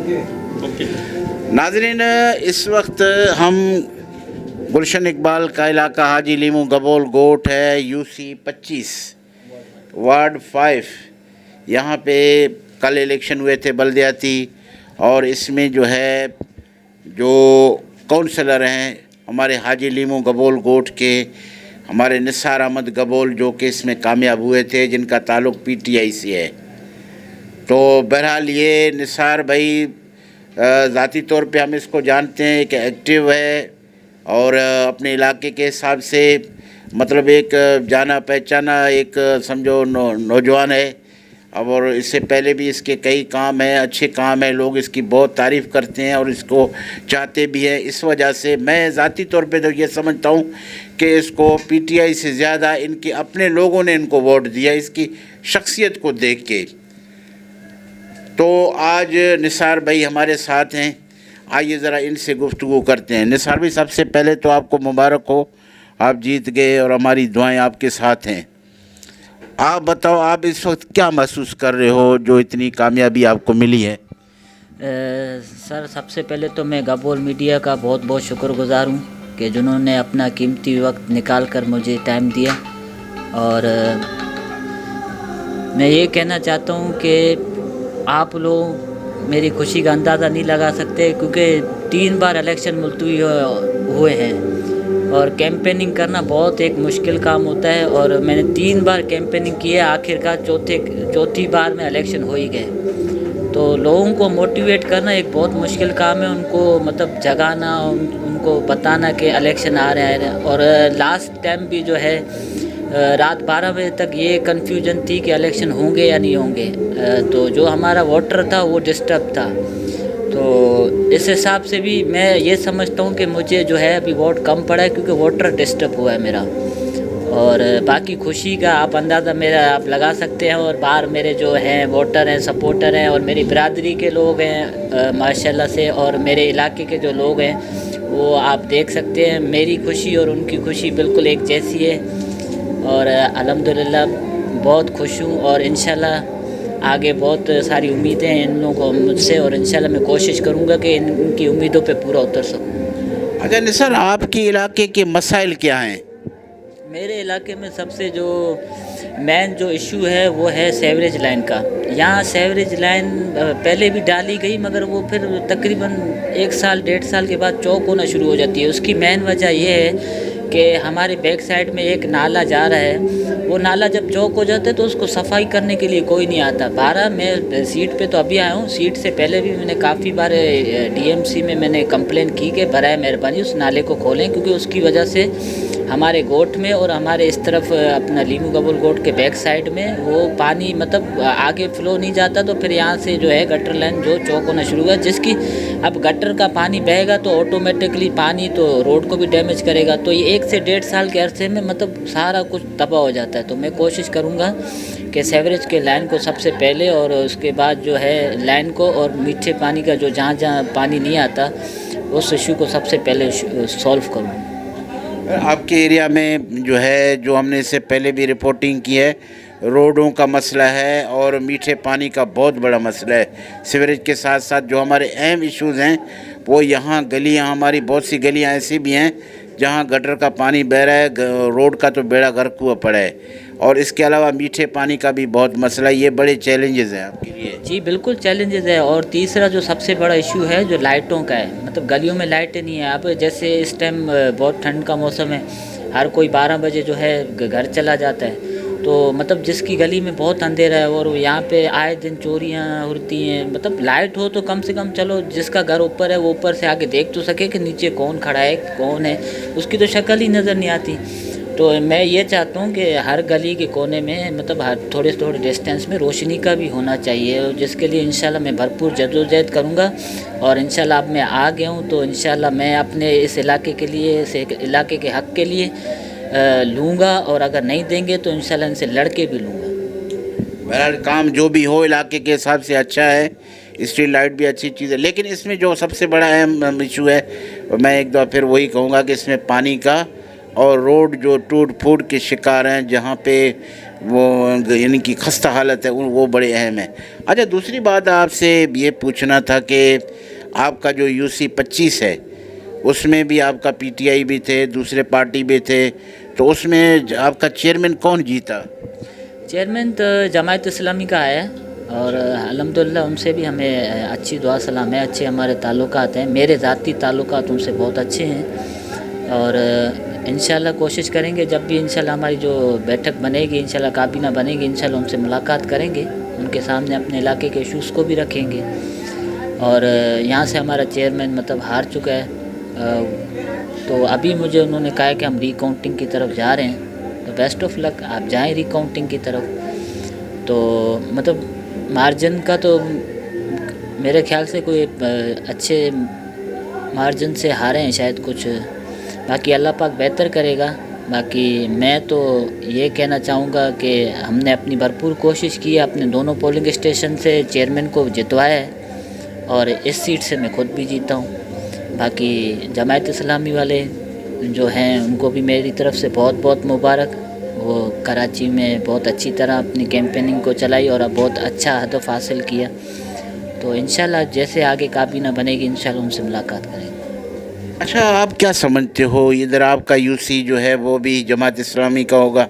नाज़रीन, इस वक्त हम गुलशन इकबाल का इलाका हाजी लीमू गबोल गोट है, यूसी 25 वार्ड 5। यहाँ पे कल इलेक्शन हुए थे बल्दियाती, और इसमें जो है जो काउंसलर हैं हमारे हाजी लीमू गबोल गोट के हमारे निसार अहमद गबोल, जो कि इसमें कामयाब हुए थे, जिनका ताल्लुक़ पीटीआई से है। तो बहरहाल ये निसार भाई ज़ाती तौर पे हम इसको जानते हैं कि एक्टिव है और अपने इलाके के हिसाब से मतलब एक जाना पहचाना एक समझो नौजवान है। और इससे पहले भी इसके कई काम हैं, अच्छे काम हैं, लोग इसकी बहुत तारीफ़ करते हैं और इसको चाहते भी हैं। इस वजह से मैं ज़ाती तौर पे तो ये समझता हूँ कि इसको पीटीआई से ज़्यादा इनके अपने लोगों ने इनको वोट दिया, इसकी शख्सियत को देख के। तो आज निसार भाई हमारे साथ हैं, आइए ज़रा इनसे गुफ्तगू करते हैं। निसार भाई, सबसे पहले तो आपको मुबारक हो, आप जीत गए और हमारी दुआएं आपके साथ हैं। आप बताओ, आप इस वक्त क्या महसूस कर रहे हो जो इतनी कामयाबी आपको मिली है? सर, सबसे पहले तो मैं गबोल मीडिया का बहुत बहुत शुक्रगुजार हूँ कि जिन्होंने अपना कीमती वक्त निकाल कर मुझे टाइम दिया। और मैं ये कहना चाहता हूँ कि आप लोग मेरी खुशी का अंदाज़ा नहीं लगा सकते, क्योंकि 3 बार इलेक्शन मुलतवी हुए हैं और कैंपेनिंग करना बहुत एक मुश्किल काम होता है। और मैंने 3 बार कैंपेनिंग की है, आखिरकार चौथी बार में इलेक्शन हो ही गए। तो लोगों को मोटिवेट करना एक बहुत मुश्किल काम है, उनको मतलब जगाना, उनको बताना कि इलेक्शन आ रहे हैं। और लास्ट टाइम भी जो है रात 12 बजे तक ये कन्फ्यूजन थी कि इलेक्शन होंगे या नहीं होंगे। तो जो हमारा वोटर था वो डिस्टर्ब था। तो इस हिसाब से भी मैं ये समझता हूँ कि मुझे जो है अभी वोट कम पड़ा है, क्योंकि वोटर डिस्टर्ब हुआ है मेरा। और बाकी खुशी का आप अंदाज़ा मेरा आप लगा सकते हैं। और बाहर मेरे जो हैं वोटर हैं, सपोर्टर हैं, और मेरी बिरादरी के लोग हैं माशाल्लाह से, और मेरे इलाके के जो लोग हैं वो आप देख सकते हैं। मेरी खुशी और उनकी खुशी बिल्कुल एक जैसी है। और अल्हम्दुलिल्लाह बहुत खुश हूँ, और इंशाल्लाह आगे बहुत सारी उम्मीदें हैं इन लोगों को मुझसे, और इंशाल्लाह मैं कोशिश करूँगा कि इनकी उम्मीदों पे पूरा उतर सकूँ। अच्छा निसार, आपके इलाके के मसाइल क्या हैं? मेरे इलाके में सबसे जो मेन जो इशू है वो है सीवरेज लाइन का। यहाँ सीवरेज लाइन पहले भी डाली गई, मगर वो फिर तकरीबन 1 साल 1.5 साल के बाद चौक होना शुरू हो जाती है। उसकी मेन वजह ये है कि हमारे बैक साइड में एक नाला जा रहा है, वो नाला जब चौक हो जाता है तो उसको सफाई करने के लिए कोई नहीं आता। 12 मैं सीट पे तो अभी आया हूँ, सीट से पहले भी मैंने काफ़ी बार डीएमसी में मैंने कंप्लेन की कि बराए मेहरबानी उस नाले को खोलें, क्योंकि उसकी वजह से हमारे गोट में और हमारे इस तरफ अपना लीमू गबोल गोट के बैक साइड में वो पानी मतलब आगे फ्लो नहीं जाता। तो फिर यहाँ से जो है गटर लाइन जो चौक होना शुरू हुआ, जिसकी अब गटर का पानी बहेगा तो ऑटोमेटिकली पानी तो रोड को भी डैमेज करेगा। तो ये 1 से 1.5 साल के अरसे में मतलब सारा कुछ तबाह हो जाता है। तो मैं कोशिश करूँगा कि सीवरेज के लाइन को सबसे पहले, और उसके बाद जो है लाइन को, और मीठे पानी का जो जहाँ जहाँ पानी नहीं आता उस इशू को सबसे पहले सॉल्व करूँ। आपके एरिया में जो है, जो हमने इससे पहले भी रिपोर्टिंग की है, रोडों का मसला है और मीठे पानी का बहुत बड़ा मसला है। सीवरेज के साथ साथ जो हमारे अहम इश्यूज़ हैं वो यहाँ गलियाँ, हमारी बहुत सी गलियाँ ऐसी भी हैं जहाँ गटर का पानी बह रहा है, रोड का तो बेड़ा गर्क हुआ पड़ा है। और इसके अलावा मीठे पानी का भी बहुत मसला है। ये बड़े चैलेंजेस हैं आपके लिए। जी बिल्कुल चैलेंजेस है। और तीसरा जो सबसे बड़ा इशू है जो लाइटों का है, मतलब गलियों में लाइटें नहीं है। अब जैसे इस टाइम बहुत ठंड का मौसम है, हर कोई 12 बजे जो है घर चला जाता है। तो मतलब जिसकी गली में बहुत अंधेरा है और यहाँ पे आए दिन चोरियाँ होती हैं, मतलब लाइट हो तो कम से कम चलो जिसका घर ऊपर है वो ऊपर से आके देख तो सके कि नीचे कौन खड़ा है कौन है, उसकी तो शक्ल ही नज़र नहीं आती। तो मैं ये चाहता हूँ कि हर गली के कोने में मतलब हर थोड़े थोड़े डिस्टेंस में रोशनी का भी होना चाहिए, जिसके लिए इंशाल्लाह मैं भरपूर जद्दोजहद करूँगा। और इंशाल्लाह अब मैं आ गया हूँ तो इंशाल्लाह मैं अपने इस इलाके के लिए, इस इलाके के हक़ के लिए लूँगा, और अगर नहीं देंगे तो इंशाल्लाह इनसे लड़ के भी लूँगा। बहरहाल काम जो भी हो इलाके के हिसाब से अच्छा है, स्ट्रीट लाइट भी अच्छी चीज़ है। लेकिन इसमें जो सबसे बड़ा अहम इशू है, मैं एक दफ़ा फिर वही कहूँगा कि इसमें पानी का और रोड जो टूट फूट के शिकार हैं, जहाँ पे وہ یعنی کہ خستہ حالت ہے وہ بڑے اہم ہیں. اچھا دوسری بات آپ سے یہ پوچھنا تھا کہ آپ کا جو UC-25 ہے اس میں بھی آپ کا PTI بھی تھے, دوسرے پارٹی بھی تھے, تو اس میں آپ کا چیئرمین کون جیتا؟ چیئرمین تو جماعت اسلامی کا ہے اور الحمدللہ ان سے بھی ہمیں اچھی دعا سلام ہے, اچھے ہمارے تعلقات ہیں, میرے ذاتی تعلقات ان سے بہت اچھے ہیں. اور انشاءاللہ کوشش کریں گے جب بھی انشاءاللہ ہماری جو بیٹھک بنے گی, انشاءاللہ کابینہ بنے گی, انشاءاللہ ان سے ملاقات کریں گے, ان کے سامنے اپنے علاقے کے ایشوز کو بھی رکھیں گے. اور یہاں سے ہمارا چیئرمین مطلب ہار چکا ہے, تو ابھی مجھے انہوں نے کہا ہے کہ ہم ری کاؤنٹنگ کی طرف جا رہے ہیں, تو بیسٹ آف لک, آپ جائیں ری کاؤنٹنگ کی طرف. تو مطلب مارجن کا تو میرے خیال سے کوئی اچھے مارجن سے ہارے ہیں شاید کچھ, باقی اللہ پاک بہتر کرے گا. باقی میں تو یہ کہنا چاہوں گا کہ ہم نے اپنی بھرپور کوشش کی ہے, اپنے دونوں پولنگ اسٹیشن سے چیئرمین کو جتوایا ہے اور اس سیٹ سے میں خود بھی جیتا ہوں. باقی جماعت اسلامی والے جو ہیں ان کو بھی میری طرف سے بہت بہت مبارک. وہ کراچی میں بہت اچھی طرح اپنی کیمپیننگ کو چلائی اور اب بہت اچھا ہدف حاصل کیا. تو انشاءاللہ جیسے آگے کابینہ بنے گی انشاءاللہ ان سے ملاقات کریں گے. اچھا آپ کیا سمجھتے ہو, ادھر آپ کا UC جو ہے وہ بھی جماعت اسلامی کا ہوگا,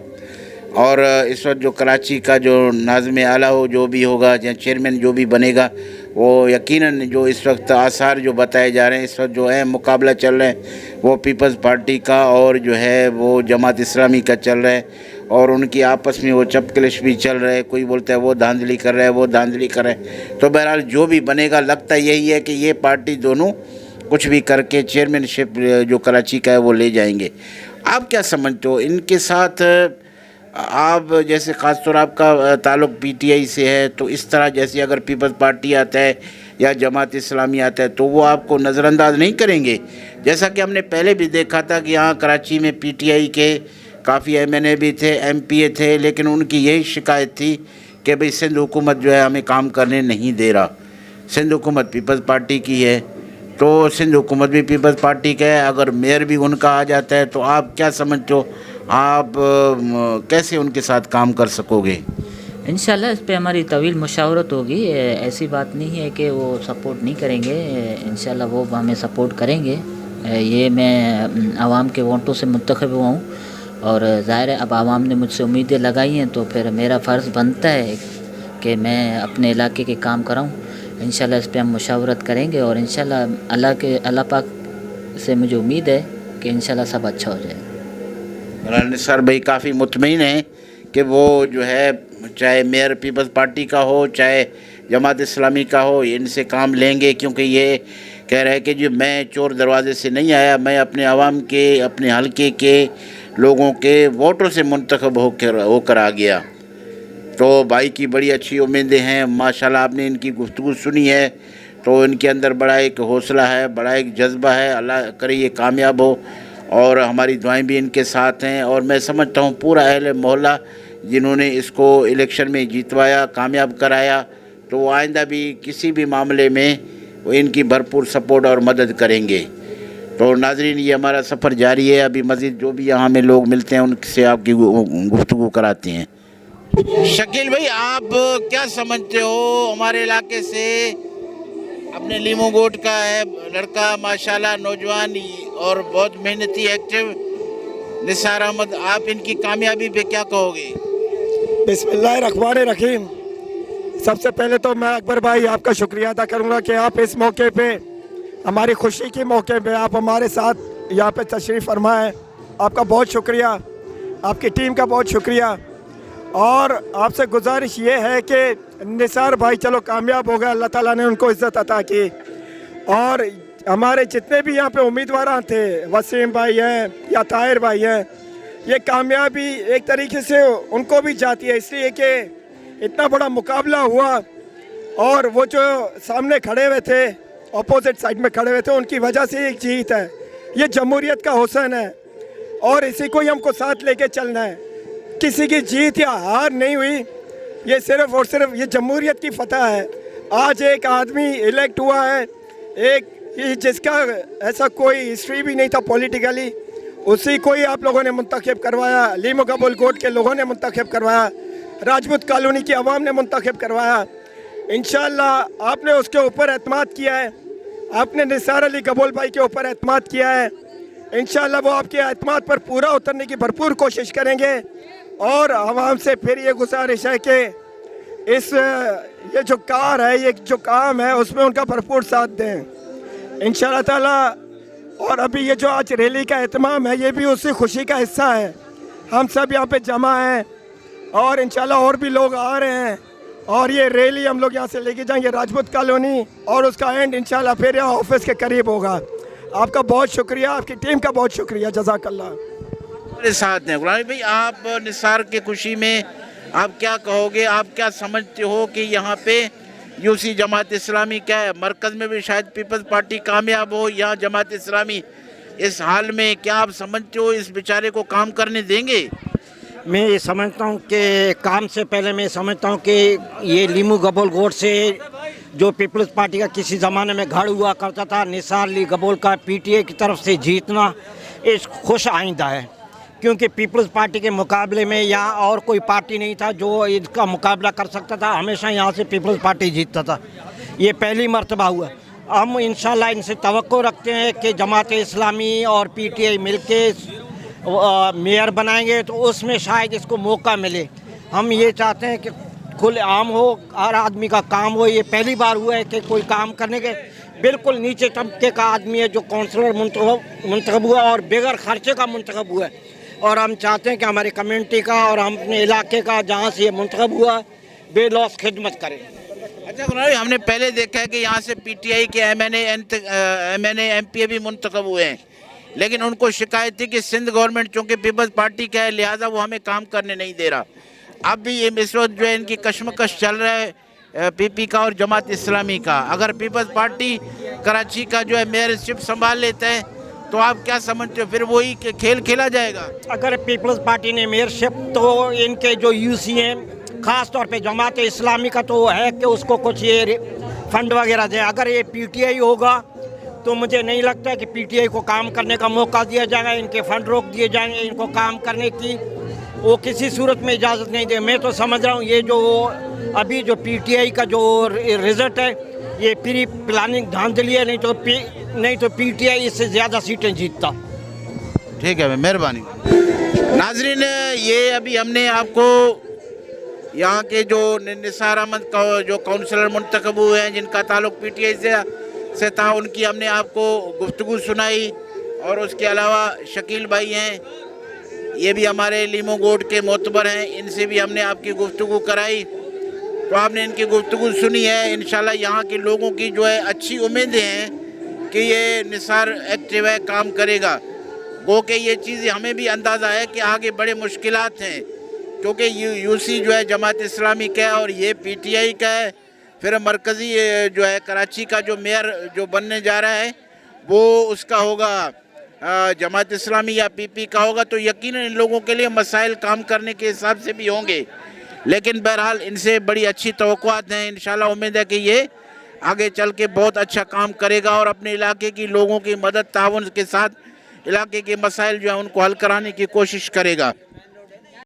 اور اس وقت جو کراچی کا جو ناظم اعلیٰ ہو جو بھی ہوگا یا چیئرمین جو بھی بنے گا, وہ یقیناً جو اس وقت آثار جو بتائے جا رہے ہیں, اس وقت جو اہم مقابلہ چل رہا ہے وہ پیپلز پارٹی کا اور جو ہے وہ جماعت اسلامی کا چل رہا ہے, اور ان کی آپس میں وہ چپ کلش بھی چل رہا ہے. کوئی بولتا ہے وہ دھاندلی کر رہا ہے, وہ دھاندلی کر رہا ہے. تو بہرحال جو بھی بنے گا لگتا یہی ہے کہ یہ پارٹی دونوں کچھ بھی کر کے چیئرمین شپ جو کراچی کا ہے وہ لے جائیں گے. آپ کیا سمجھتے ہو ان کے ساتھ؟ آپ جیسے خاص طور آپ کا تعلق PTI سے ہے, تو اس طرح جیسے اگر پیپلز پارٹی آتا ہے یا جماعت اسلامی آتا ہے تو وہ آپ کو نظر انداز نہیں کریں گے؟ جیسا کہ ہم نے پہلے بھی دیکھا تھا کہ یہاں کراچی میں PTI کے کافی MNA بھی تھے, MPA تھے, لیکن ان کی یہی شکایت تھی کہ بھئی سندھ حکومت جو ہے ہمیں کام کرنے نہیں دے رہا. سندھ حکومت پیپلز پارٹی کی ہے, تو سندھ حکومت بھی پیپلز پارٹی کا ہے, اگر میئر بھی ان کا آ جاتا ہے تو آپ کیا سمجھتے ہو, آپ کیسے ان کے ساتھ کام کر سکو گے؟ انشاءاللہ اس پہ ہماری طویل مشاورت ہوگی. ایسی بات نہیں ہے کہ وہ سپورٹ نہیں کریں گے, انشاءاللہ وہ ہمیں سپورٹ کریں گے. یہ میں عوام کے ووٹوں سے منتخب ہوا ہوں اور ظاہر ہے اب عوام نے مجھ سے امیدیں لگائی ہیں, تو پھر میرا فرض بنتا ہے کہ میں اپنے علاقے کے کام کراؤں. انشاءاللہ اس پہ ہم مشاورت کریں گے اور انشاءاللہ اللہ پاک سے مجھے امید ہے کہ انشاءاللہ سب اچھا ہو جائے. نثار بھائی کافی مطمئن ہیں کہ وہ جو ہے چاہے میئر پیپلز پارٹی کا ہو چاہے جماعت اسلامی کا ہو, ان سے کام لیں گے, کیونکہ یہ کہہ رہے ہیں کہ جو میں چور دروازے سے نہیں آیا, میں اپنے عوام کے, اپنے حلقے کے لوگوں کے ووٹوں سے منتخب ہو کر آ گیا. تو بھائی کی بڑی اچھی امیدیں ہیں ماشاءاللہ. آپ نے ان کی گفتگو سنی ہے تو ان کے اندر بڑا ایک حوصلہ ہے, بڑا ایک جذبہ ہے. اللہ کرے یہ کامیاب ہو, اور ہماری دعائیں بھی ان کے ساتھ ہیں. اور میں سمجھتا ہوں پورا اہل محلہ جنہوں نے اس کو الیکشن میں جیتوایا, کامیاب کرایا, تو وہ آئندہ بھی کسی بھی معاملے میں وہ ان کی بھرپور سپورٹ اور مدد کریں گے. تو ناظرین یہ ہمارا سفر جاری ہے, ابھی مزید جو بھی یہاں میں لوگ ملتے ہیں ان سے آپ کی گفتگو کراتے ہیں. شکیل بھائی آپ کیا سمجھتے ہو, ہمارے علاقے سے اپنے لیمو گوٹ کا ہے لڑکا ماشاءاللہ نوجوان اور بہت محنتی ایکٹیو نثار احمد, آپ ان کی کامیابی پہ کیا کہو گے؟ بسم اللہ الرحمن الرحیم. سب سے پہلے تو میں اکبر بھائی آپ کا شکریہ ادا کروں گا کہ آپ اس موقع پہ ہماری خوشی کے موقع پہ آپ ہمارے ساتھ یہاں پہ تشریف فرما ہے. آپ کا بہت شکریہ, آپ کی ٹیم کا بہت شکریہ. اور آپ سے گزارش یہ ہے کہ نثار بھائی چلو کامیاب ہو گئے, اللہ تعالیٰ نے ان کو عزت عطا کی, اور ہمارے جتنے بھی یہاں پہ امیدوار تھے, وسیم بھائی ہیں یا طاہر بھائی ہیں, یہ کامیابی ایک طریقے سے ان کو بھی جاتی ہے, اس لیے کہ اتنا بڑا مقابلہ ہوا اور وہ جو سامنے کھڑے ہوئے تھے, اپوزٹ سائڈ میں کھڑے ہوئے تھے, ان کی وجہ سے ایک جیت ہے. یہ جمہوریت کا حسن ہے اور اسی کو ہی ہم کو ساتھ لے کے چلنا ہے. کسی کی جیت یا ہار نہیں ہوئی, یہ صرف اور صرف یہ جمہوریت کی فتح ہے. آج ایک آدمی الیکٹ ہوا ہے, ایک جس کا ایسا کوئی ہسٹری بھی نہیں تھا پولیٹیکلی, उसी को ही आप लोगों ने मुंतखब करवाया, लीमो कबूल कोट के लोगों ने मुंतखब करवाया, राजपूत कॉलोनी की आवाम ने मुंतखब करवाया। इंशाअल्लाह आपने उसके ऊपर एतमाद किया है, आपने निसार अली कबूल भाई के ऊपर एतमाद किया है। इंशाअल्लाह वो आपके एतमाद पर पूरा उतरने की भरपूर कोशिश करेंगे। और आवाम से फिर ये गुजारिश है कि ये जो कार है, ये जो काम है, उसमें उनका भरपूर साथ दें इंशाअल्लाह ताला। और अभी ये जो आज रैली का एहतमाम है, ये भी उसी खुशी का हिस्सा है। हम सब यहाँ पे जमा हैं और इंशाल्लाह और भी लोग आ रहे हैं और ये रैली हम लोग यहाँ से लेके जाएंगे राजपूत कॉलोनी और उसका एंड इंशाल्लाह फिर यहाँ ऑफिस के करीब होगा। आपका बहुत शुक्रिया, आपकी टीम का बहुत शुक्रिया, जज़ाकल्लाह। हमारे साथ हैं गुलाम भाई, आप निसार की खुशी में आप क्या कहोगे? आप क्या समझते हो कि यहाँ पे यूसी जमात इस्लामी क्या है, मरकज़ में भी शायद पीपल्स पार्टी कामयाब हो, यहाँ जमात इस्लामी इस हाल में क्या आप समझते हो इस बेचारे को काम करने देंगे? मैं ये समझता हूँ कि काम से पहले मैं समझता हूँ कि ये लीमू गबोल गोट से जो पीपल्स पार्टी का किसी ज़माने में गढ़ हुआ करता था, निसार अली गबोल का पीटीआई की तरफ से जीतना एक खुश आइंदा है, क्योंकि पीपल्स पार्टी के मुकाबले में यहाँ और कोई पार्टी नहीं था जो इसका मुकाबला कर सकता था। हमेशा यहाँ से पीपल्स पार्टी जीतता था, ये पहली मर्तबा हुआ। हम इंशाल्लाह इनसे तवक्को रखते हैं कि जमात इस्लामी और पीटीआई मिलके मेयर बनाएंगे तो उसमें शायद इसको मौका मिले। हम ये चाहते हैं कि खुले आम हो, हर आदमी का काम हो। ये पहली बार हुआ है कि कोई काम करने के बिल्कुल नीचे तबके का आदमी है जो काउंसलर मुंतखब हुआ और बगैर खर्चे का मुंतखब हुआ है। और हम चाहते हैं कि हमारी कम्युनिटी का और हम अपने इलाके का जहाँ से ये मुंतखब हुआ बेलौस खिदमत करें। अच्छा गुलाम, हमने पहले देखा है कि यहाँ से पीटीआई के एमएनए एमपी भी मुंतखब हुए हैं, लेकिन उनको शिकायत थी कि सिंध गवर्नमेंट चूँकि पीपल्स पार्टी का है लिहाजा वो हमें काम करने नहीं दे रहा। अब भी ये इस वक्त जो है इनकी कश्मकश चल रहा है पीपी का और जमात इस्लामी का। अगर पीपल्स पार्टी कराची का जो है मेयरशिप संभाल लेता है तो आप क्या समझते हो, फिर वही खेल खेला जाएगा? अगर पीपल्स पार्टी ने मेयरशिप, तो इनके जो यूसी हैं ख़ास तौर पे जमात इस्लामी का तो है कि उसको कुछ ये फंड वगैरह दे। अगर ये पीटीआई होगा तो मुझे नहीं लगता कि पीटीआई को काम करने का मौका दिया जाएगा, इनके फंड रोक दिए जाएंगे, इनको काम करने की वो किसी सूरत में इजाज़त नहीं दे। मैं तो समझ रहा हूँ ये जो अभी जो पीटीआई का जो रिज़ल्ट है ये प्री प्लानिंग धांधली है, नहीं तो पीटीआई इससे ज़्यादा सीटें जीतता। ठीक है, मेहरबानी। नाजरीन, ये अभी हमने आपको यहाँ के जो निसार अहमद का जो काउंसलर मुंतखब हुए हैं जिनका ताल्लुक पीटीआई से था, उनकी हमने आपको गुफ्तगू सुनाई। और उसके अलावा शकील भाई हैं, ये भी हमारे लीमो गोट के मोतबर हैं, इनसे भी हमने आपकी गुफ्तगू कराई तो आपने इनकी गुफ्तगू सुनी है। इंशाल्लाह यहाँ के लोगों की जो है अच्छी उम्मीदें हैं कि ये निसार एक्टिव है, काम करेगा। गो के ये चीज़ हमें भी अंदाज़ा है कि आगे बड़े मुश्किलात हैं, क्योंकि यूसी जो है जमात इस्लामी का है और ये पीटीआई का है। फिर मरकज़ी जो है कराची का जो मेयर जो बनने जा रहा है वो उसका होगा जमात इस्लामी या पीपी का होगा, तो यकीनन इन लोगों के लिए मसाइल काम करने के हिसाब से भी होंगे। लेकिन बहरहाल इनसे बड़ी अच्छी तवक्कुआत हैं। इंशाल्लाह उम्मीद है कि ये आगे चल के बहुत अच्छा काम करेगा और अपने इलाके की लोगों की मदद ताउन के साथ इलाके के मसाइल जो है उनको हल कराने की कोशिश करेगा।